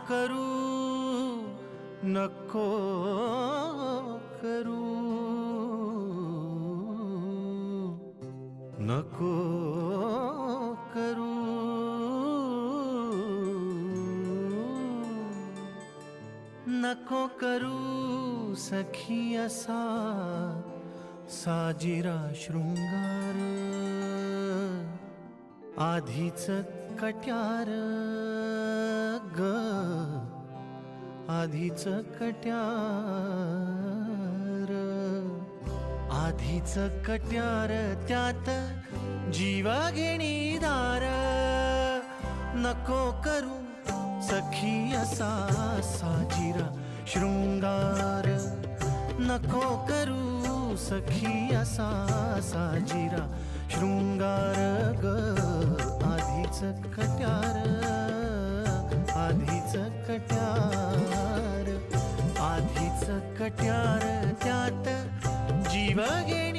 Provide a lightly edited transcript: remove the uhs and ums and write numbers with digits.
करू नको करू नको करू नको करू सखी असा साजिरा शृंगार आधीच कट्यार ग आधीच कट्यार आधीच कट्यार त्यात जीव घेणी दार नको करू सखी असा साजिरा शृंगार नको करू सखी असा साजिरा शृंगार ग आधीच कट्यार आधीच कट्यार आधीच कट्यार त्यात जीव घेणी